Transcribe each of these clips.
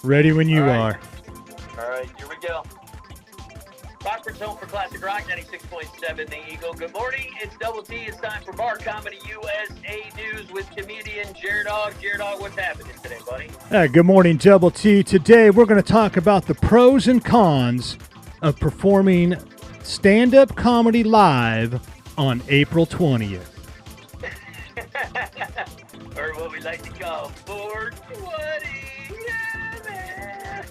Ready when you All right. are. All right, here we go. Rockford's home for Classic Rock 96.7 The Eagle. Good morning. It's Double T. It's time for Bar Comedy USA News with comedian Jared Dog. Jared Dog, what's happening today, buddy? Good morning, Double T. Today we're going to talk about the pros and cons of performing stand-up comedy live on April 20th. Or what we like to call 420. Yeah, man.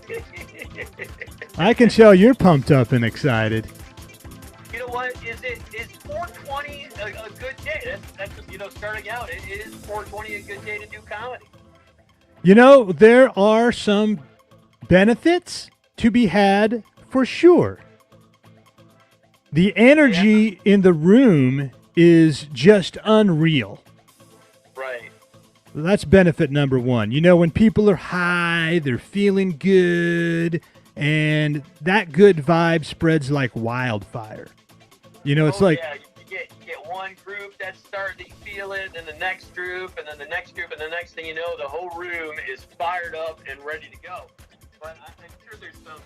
I can tell you're pumped up and excited. You know what? Is 420 a good day? That's starting out. It is 420 a good day to do comedy. You know, there are some benefits to be had for sure. The energy in the room is just unreal. Right. That's benefit number one. You know, when people are high, they're feeling good, and that good vibe spreads like wildfire. You know, it's like... Yeah, you get one group that's starting to feel it, and the next group, and then the next group, and the next thing you know, the whole room is fired up and ready to go. But I'm sure there's some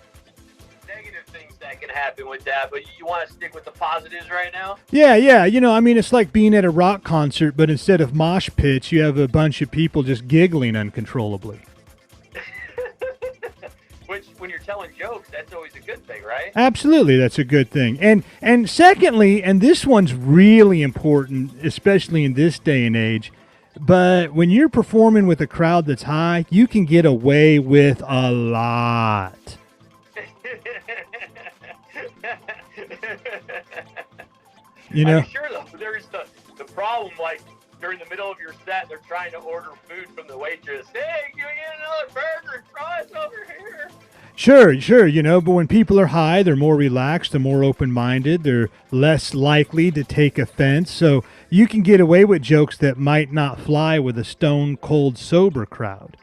negative things that can happen with that, but you want to stick with the positives right now? Yeah. You know, I mean, it's like being at a rock concert, but instead of mosh pits, you have a bunch of people just giggling uncontrollably. Which, when you're telling jokes, that's always a good thing, right? Absolutely, that's a good thing. And secondly, and this one's really important, especially in this day and age, but when you're performing with a crowd that's high, you can get away with a lot. You know? I'm sure, though, there's the problem, like, during the middle of your set, they're trying to order food from the waitress. Hey, can we get another burger? Fries over here. Sure, you know, but when people are high, they're more relaxed, they're more open-minded, they're less likely to take offense, so you can get away with jokes that might not fly with a stone-cold sober crowd.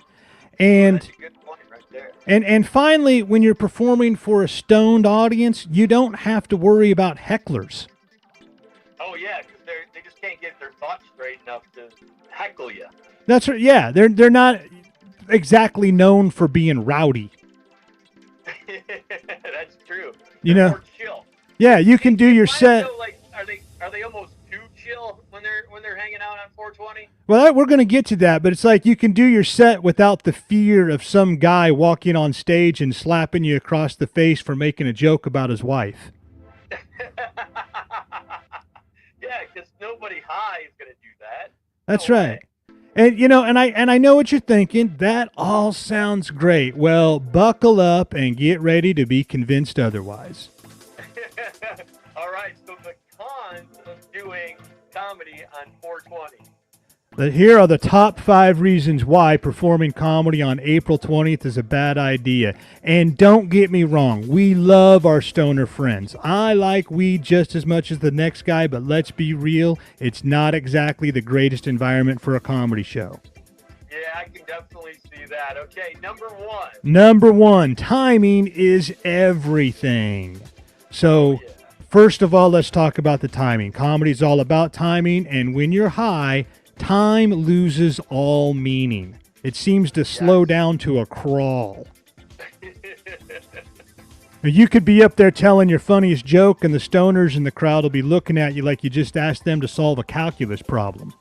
And That's a good point right there. and finally, when you're performing for a stoned audience, you don't have to worry about hecklers. Oh, yeah, because they just can't get their thoughts straight enough to heckle you. That's right. Yeah, they're not exactly known for being rowdy. That's true. You They're know. more chill. Yeah, you can do your Mine, set. though, like, are they almost too chill when they're hanging out on 420? Well, we're going to get to that, but it's like you can do your set without the fear of some guy walking on stage and slapping you across the face for making a joke about his wife. Yeah, because nobody high is going to do that. That's No right. way. And you know, and I know what you're thinking. That all sounds great. Well, buckle up and get ready to be convinced otherwise. All right, so the cons of doing comedy on 420. But here are the top 5 reasons why performing comedy on April 20th is a bad idea. And don't get me wrong, we love our stoner friends. I like weed just as much as the next guy, but let's be real, it's not exactly the greatest environment for a comedy show. Yeah, I can definitely see that. Okay, number 1. Number 1, timing is everything. So, Yeah. first of all, let's talk about the timing. Comedy is all about timing, and when you're high, time loses all meaning. It seems to slow down to a crawl. You could be up there telling your funniest joke, and the stoners in the crowd will be looking at you like you just asked them to solve a calculus problem.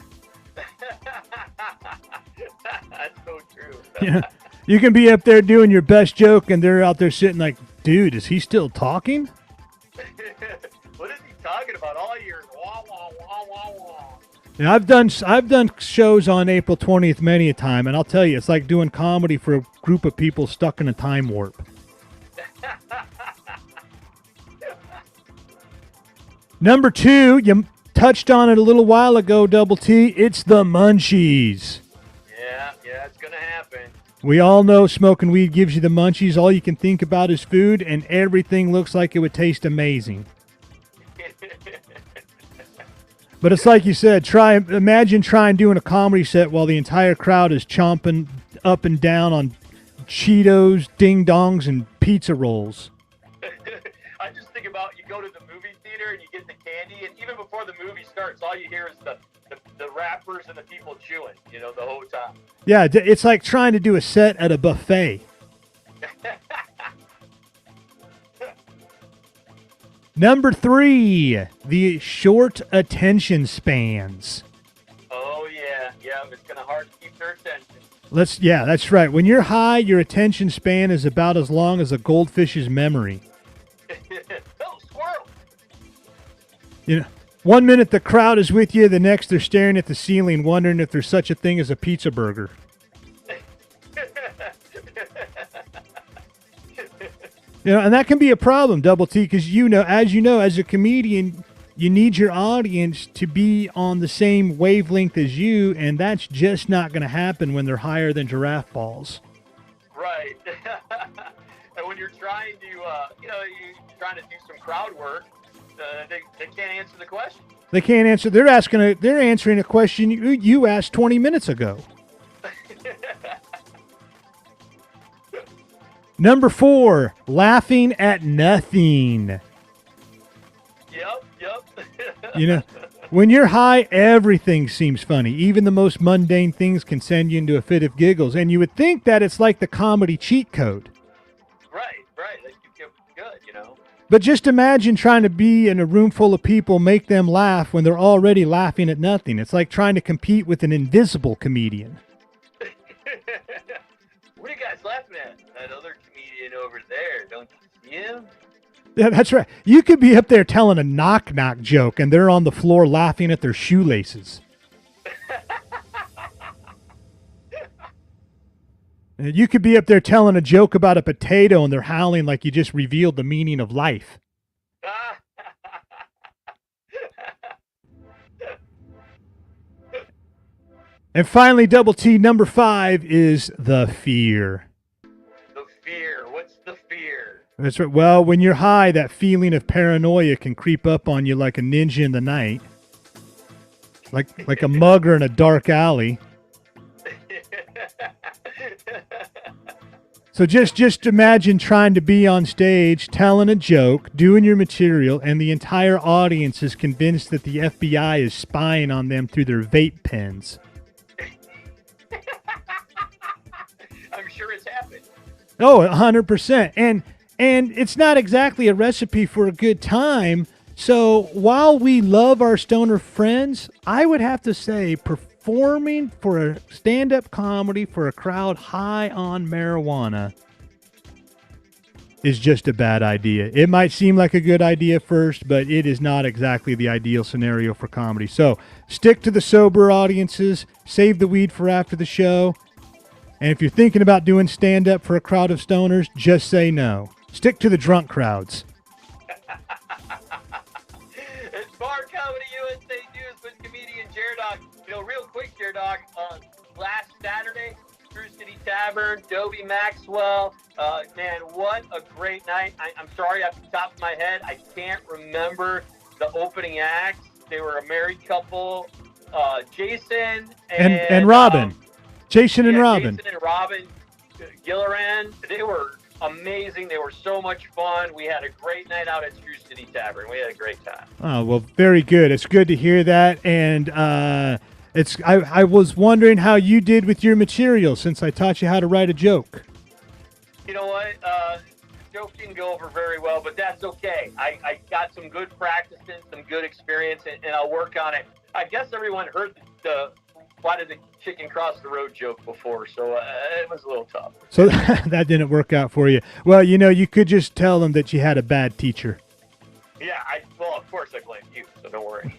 That's so true. Yeah. You can be up there doing your best joke, and they're out there sitting like, dude, is he still talking? What is he talking about? All year, wah, wah, wah, wah, wah. Yeah, I've done shows on April 20th many a time, and I'll tell you, it's like doing comedy for a group of people stuck in a time warp. Number 2, you touched on it a little while ago, Double T. It's the munchies. Yeah, it's gonna happen. We all know smoking weed gives you the munchies. All you can think about is food, and everything looks like it would taste amazing. But it's like you said, imagine trying doing a comedy set while the entire crowd is chomping up and down on Cheetos, Ding Dongs, and pizza rolls. I just think about, you go to the movie theater and you get the candy, and even before the movie starts, all you hear is the rappers and the people chewing, the whole time. Yeah, it's like trying to do a set at a buffet. Number 3, the short attention spans. Oh yeah, it's gonna hard to keep their attention. Yeah, that's right. When you're high, your attention span is about as long as a goldfish's memory. Oh, squirrel! You know, 1 minute the crowd is with you, the next they're staring at the ceiling, wondering if there's such a thing as a pizza burger. And that can be a problem, Double T, because as a comedian, you need your audience to be on the same wavelength as you, and that's just not going to happen when they're higher than giraffe balls. Right. And when you're trying to, you're trying to do some crowd work, they can't answer the question. They can't answer. They're answering a question you asked 20 minutes ago. Number 4, laughing at nothing. Yep. When you're high, everything seems funny. Even the most mundane things can send you into a fit of giggles. And you would think that it's like the comedy cheat code. Right. That you feel good, But just imagine trying to be in a room full of people, make them laugh when they're already laughing at nothing. It's like trying to compete with an invisible comedian. What are you guys laughing at? That other comedian over there, don't you see him? Yeah, that's right. You could be up there telling a knock-knock joke, and they're on the floor laughing at their shoelaces. And you could be up there telling a joke about a potato, and they're howling like you just revealed the meaning of life. And finally, Double T, number 5 is the fear. The fear. What's the fear? That's right. Well, when you're high, that feeling of paranoia can creep up on you like a ninja in the night. Like a mugger in a dark alley. So just imagine trying to be on stage, telling a joke, doing your material, and the entire audience is convinced that the FBI is spying on them through their vape pens. I'm sure it's happened. Oh, 100%. And it's not exactly a recipe for a good time. So while we love our stoner friends, I would have to say performing for a stand-up comedy for a crowd high on marijuana is just a bad idea. It might seem like a good idea first, but it is not exactly the ideal scenario for comedy. So stick to the sober audiences, save the weed for after the show. And if you're thinking about doing stand-up for a crowd of stoners, just say no. Stick to the drunk crowds. It's Bar Comedy USA News with comedian Jared. Real quick, Jared, last Saturday, True City Tavern, Dobie Maxwell. Man, what a great night. I'm sorry, off the top of my head, I can't remember the opening acts. They were a married couple, Jason and Robin. Jason and Robin Gilleran. They were amazing. They were so much fun. We had a great night out at True City Tavern. We had a great time. Oh, well, very good. It's good to hear that. And I was wondering how you did with your material since I taught you how to write a joke. You know what? The joke didn't go over very well, but that's okay. I got some good practice and some good experience, and I'll work on it. I guess everyone heard the why did the chicken cross the road joke before, so it was a little tough. So that didn't work out for you. Well, you could just tell them that you had a bad teacher. Yeah, of course I blame you, so don't worry.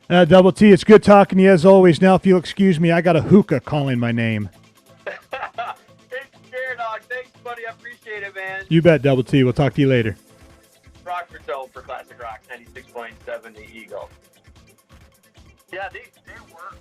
Double T, it's good talking to you as always. Now, if you'll excuse me, I got a hookah calling my name. Hey, Jared, dog. Thanks, buddy. I appreciate it, man. You bet, Double T. We'll talk to you later. Rockford Dome for Classic Rock 96.7 The Eagle. Yeah, they work.